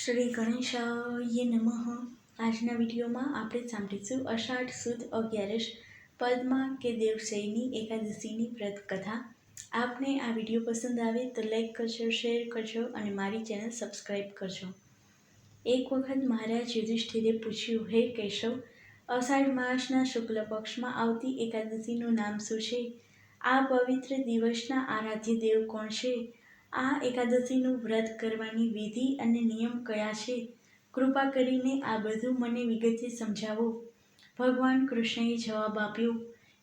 શ્રી ગણેશાય નમઃ. આજના વિડીયોમાં આપણે સાંભળીશું અષાઢ સુદ 11 પદ્મા કે દેવશયની એકાદશીની વ્રત કથા. આપને આ વિડીયો પસંદ આવે તો લાઈક કરજો, શેર કરજો અને મારી ચેનલ સબસ્ક્રાઈબ કરજો. એક વખત મહારાજ યુધિષ્ઠિરે પૂછ્યું, હે કેશવ, અષાઢ માસના શુક્લ પક્ષમાં આવતી એકાદશીનું નામ શું છે? આ પવિત્ર દિવસના આરાધ્ય દેવ કોણ છે? આ એકાદશીનું વ્રત કરવાની વિધિ અને નિયમ કયા છે? કૃપા કરીને આ બધું મને વિગતે સમજાવો. ભગવાન કૃષ્ણએ જવાબ આપ્યો,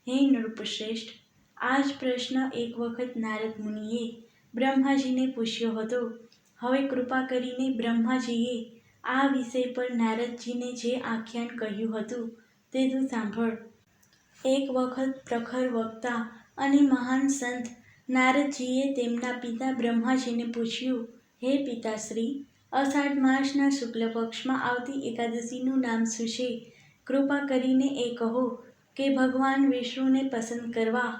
હે નૃપશ્રેષ્ઠ, આ જ પ્રશ્ન એક વખત નારદ મુનિએ બ્રહ્માજીને પૂછ્યો હતો. હવે કૃપા કરીને બ્રહ્માજીએ આ વિષય પર નારદજીને જે આખ્યાન કહ્યું હતું તે તું સાંભળ. એક વખત પ્રખર વક્તા અને મહાન સંત નારદજીએ તેમના પિતા બ્રહ્માજીને પૂછ્યું, હે પિતાશ્રી, અષાઢ માસના શુક્લ પક્ષમાં આવતી એકાદશીનું નામ શું છે? કૃપા કરીને એ કહો કે ભગવાન વિષ્ણુને પસંદ કરવા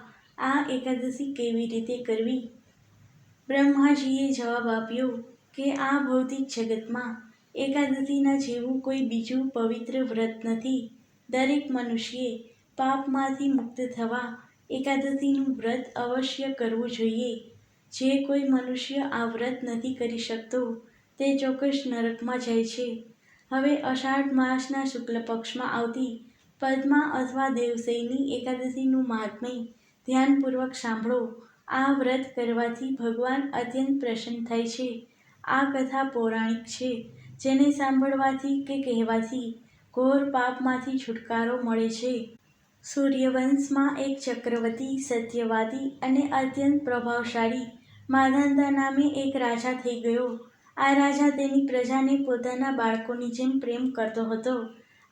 આ એકાદશી કેવી રીતે કરવી? બ્રહ્માજીએ જવાબ આપ્યો કે આ ભૌતિક જગતમાં એકાદશીના જેવું કોઈ બીજું પવિત્ર વ્રત નથી. દરેક મનુષ્યે પાપમાંથી મુક્ત થવા એકાદશીનું વ્રત અવશ્ય કરવું જોઈએ. જે કોઈ મનુષ્ય આ વ્રત નથી કરી શકતો તે ચોક્કસ નરકમાં જાય છે. હવે અષાઢ માસના શુક્લ પક્ષમાં આવતી પદ્મા અથવા દેવશયની એકાદશીનું મહાત્મ્ય ધ્યાનપૂર્વક સાંભળો. આ વ્રત કરવાથી ભગવાન અત્યંત પ્રસન્ન થાય છે. આ કથા પૌરાણિક છે, જેને સાંભળવાથી કે કહેવાથી ઘોર પાપમાંથી છુટકારો મળે છે. સૂર્યવંશમાં એક ચક્રવર્તી, સત્યવાદી અને અત્યંત પ્રભાવશાળી માધાતા નામે એક રાજા થઈ ગયો. આ રાજા તેની પ્રજાને પોતાના બાળકોની જેમ પ્રેમ કરતો હતો.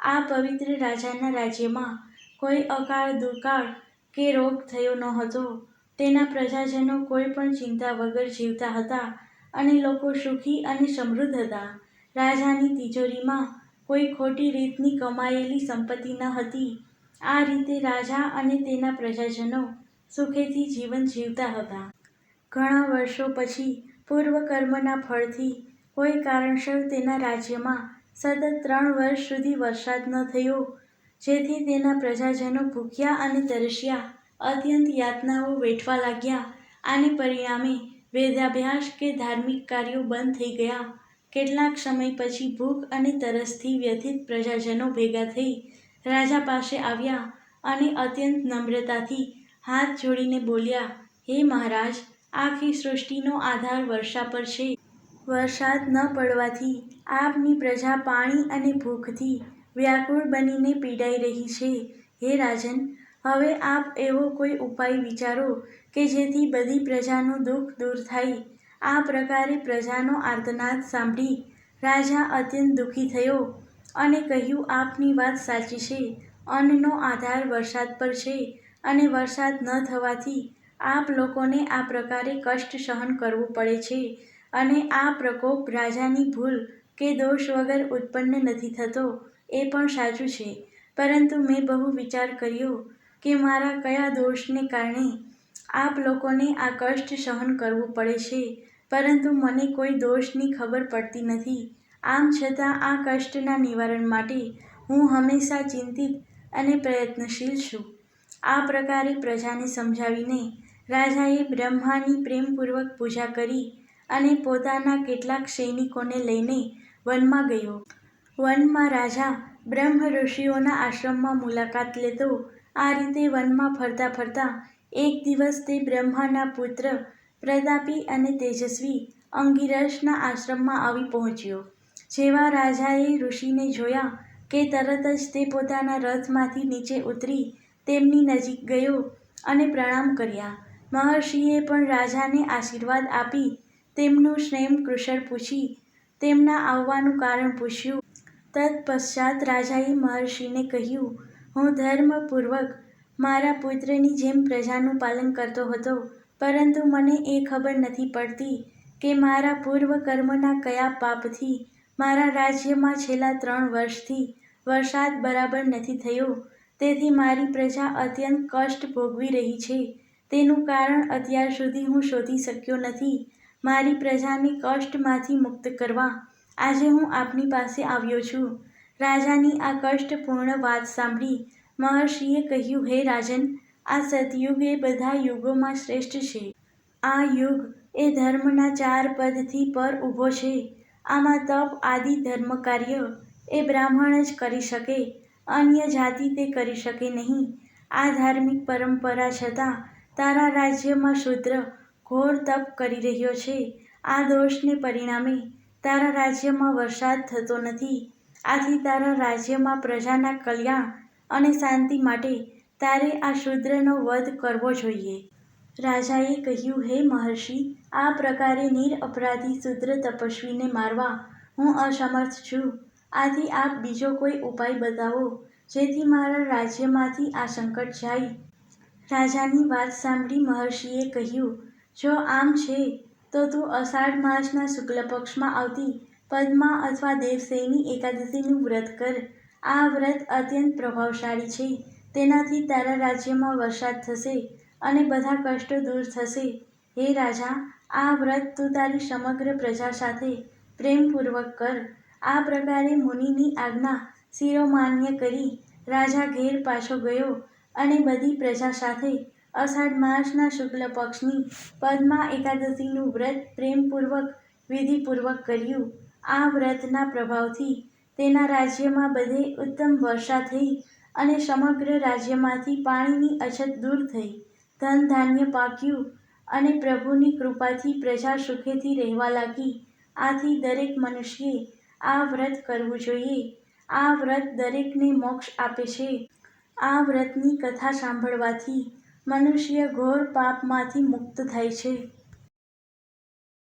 આ પવિત્ર રાજાના રાજ્યમાં કોઈ અકાળ, દુકાળ કે રોગ થયો ન હતો. તેના પ્રજાજનો કોઈ પણ ચિંતા વગર જીવતા હતા અને લોકો સુખી અને સમૃદ્ધ હતા. રાજાની તિજોરીમાં કોઈ ખોટી રીતની કમાયેલી સંપત્તિ ન હતી. આ રીતે રાજા અને તેના પ્રજાજનો સુખેથી જીવન જીવતા હતા. ઘણા વર્ષો પછી પૂર્વકર્મના ફળથી કોઈ કારણસર તેના રાજ્યમાં સતત 3 વર્ષ સુધી વરસાદ ન થયો, જેથી તેના પ્રજાજનો ભૂખ્યા અને તરસ્યા અત્યંત યાતનાઓ વેઠવા લાગ્યા. આને પરિણામે વેદાભ્યાસ કે ધાર્મિક કાર્યો બંધ થઈ ગયા. કેટલાક સમય પછી ભૂખ અને તરસથી વ્યથિત પ્રજાજનો ભેગા થઈ રાજા પાસે આવ્યા અને અત્યંત નમ્રતાથી હાથ જોડીને બોલ્યા, હે મહારાજ, આખી સૃષ્ટિનો આધાર વર્ષા પર છે. વરસાદ ન પડવાથી આપની પ્રજા પાણી અને ભૂખથી વ્યાકુળ બનીને પીડાઈ રહી છે. હે રાજન, હવે આપ એવો કોઈ ઉપાય વિચારો કે જેથી બધી પ્રજાનું દુઃખ દૂર થાય. આ પ્રકારે પ્રજાનો આર્તનાદ સાંભળી રાજા અત્યંત દુઃખી થયો અને કહ્યું, આપની વાત સાચી છે. અન્નનો આધાર વરસાદ પર છે અને વરસાદ ન થવાથી આપ લોકોને આ પ્રકારે કષ્ટ સહન કરવું પડે છે. અને આ પ્રકોપ રાજાની ભૂલ કે દોષ વગર ઉત્પન્ન નથી થતો એ પણ સાચું છે, પરંતુ મેં બહુ વિચાર કર્યો કે મારા કયા દોષને કારણે આપ લોકોને આ કષ્ટ સહન કરવું પડે છે, પરંતુ મને કોઈ દોષની ખબર પડતી નથી. આમ છતાં આ કષ્ટના નિવારણ માટે હું હંમેશા ચિંતિત અને પ્રયત્નશીલ છું. આ પ્રકારે પ્રજાને સમજાવીને રાજાએ બ્રહ્માની પ્રેમપૂર્વક પૂજા કરી અને પોતાના કેટલાક સૈનિકોને લઈને વનમાં ગયો. વનમાં રાજા બ્રહ્મ ઋષિઓના આશ્રમમાં મુલાકાત લેતો. આ રીતે વનમાં ફરતા ફરતા એક દિવસ તે બ્રહ્માના પુત્ર પ્રતાપી અને તેજસ્વી અંગિરસના આશ્રમમાં આવી પહોંચ્યો. જેવા રાજાએ ઋષિને જોયા કે તરત જ તે પોતાના રથમાંથી નીચે ઉતરી તેમની નજીક ગયો અને પ્રણામ કર્યા. મહર્ષિએ પણ રાજાને આશીર્વાદ આપી તેમનું ક્ષેમ કુશળ પૂછી તેમના આવવાનું કારણ પૂછ્યું. તત્પશ્ચાત રાજાએ મહર્ષિને કહ્યું, હું ધર્મપૂર્વક મારા પુત્રની જેમ પ્રજાનું પાલન કરતો હતો, પરંતુ મને એ ખબર નથી પડતી કે મારા પૂર્વ કર્મના કયા પાપથી મારા રાજ્યમાં છેલ્લા 3 વર્ષથી વરસાદ બરાબર નથી થયો. તેથી મારી પ્રજા અત્યંત કષ્ટ ભોગવી રહી છે. તેનું કારણ અત્યાર સુધી હું શોધી શક્યો નથી. મારી પ્રજાને કષ્ટમાંથી મુક્ત કરવા આજે હું આપની પાસે આવ્યો છું. રાજાની આ કષ્ટપૂર્ણ વાત સાંભળી મહર્ષિએ કહ્યું, હે રાજન, આ સતયુગ એ બધા યુગોમાં શ્રેષ્ઠ છે. આ યુગ એ ધર્મના 4 પદથી પર ઊભો છે. આમાં તપ આદિ ધર્મ કાર્ય એ બ્રાહ્મણ જ કરી શકે, અન્ય જાતિ તે કરી શકે નહીં. આ ધાર્મિક પરંપરા છતાં તારા રાજ્યમાં શૂદ્ર ઘોર તપ કરી રહ્યો છે. આ દોષને પરિણામે તારા રાજ્યમાં વરસાદ થતો નથી. આથી તારા રાજ્યમાં પ્રજાના કલ્યાણ અને શાંતિ માટે તારે આ શૂદ્રનો વધ કરવો જોઈએ. રાજાએ કહ્યું, હે મહર્ષિ, આ પ્રકારે નિરપરાધી શૂદ્ર તપસ્વીને મારવા હું અસમર્થ છું. આથી આપ બીજો કોઈ ઉપાય બતાવો, જેથી મારા રાજ્યમાંથી આ સંકટ જાય. રાજાની વાત સાંભળી મહર્ષિએ કહ્યું, જો આમ છે તો તું અષાઢ માસના શુક્લ પક્ષમાં આવતી પદ્મા અથવા દેવશયની એકાદશીનું વ્રત કર. આ વ્રત અત્યંત પ્રભાવશાળી છે. તેનાથી તારા રાજ્યમાં વરસાદ થશે અને બધા કષ્ટો દૂર થશે. હે રાજા, આ વ્રત તું તારી સમગ્ર પ્રજા સાથે પ્રેમપૂર્વક કર. આ પ્રકારે મુનિની આજ્ઞા શિરોમાન્ય કરી રાજા ઘેર પાછો ગયો અને બધી પ્રજા સાથે અષાઢ માસના શુક્લ પક્ષની પદ્મા એકાદશીનું વ્રત પ્રેમપૂર્વક વિધિપૂર્વક કર્યું. આ વ્રતના પ્રભાવથી તેના રાજ્યમાં બધે ઉત્તમ વર્ષા થઈ અને સમગ્ર રાજ્યમાંથી પાણીની અછત દૂર થઈ. ધન ધાન્ય પાક્યું અને પ્રભુની કૃપાથી પ્રજા સુખેથી રહેવા લાગી. આથી દરેક મનુષ્યે આ વ્રત કરવું જોઈએ. આ વ્રત દરેકને મોક્ષ આપે છે. આ વ્રતની કથા સાંભળવાથી મનુષ્ય ઘોર પાપમાંથી મુક્ત થાય છે.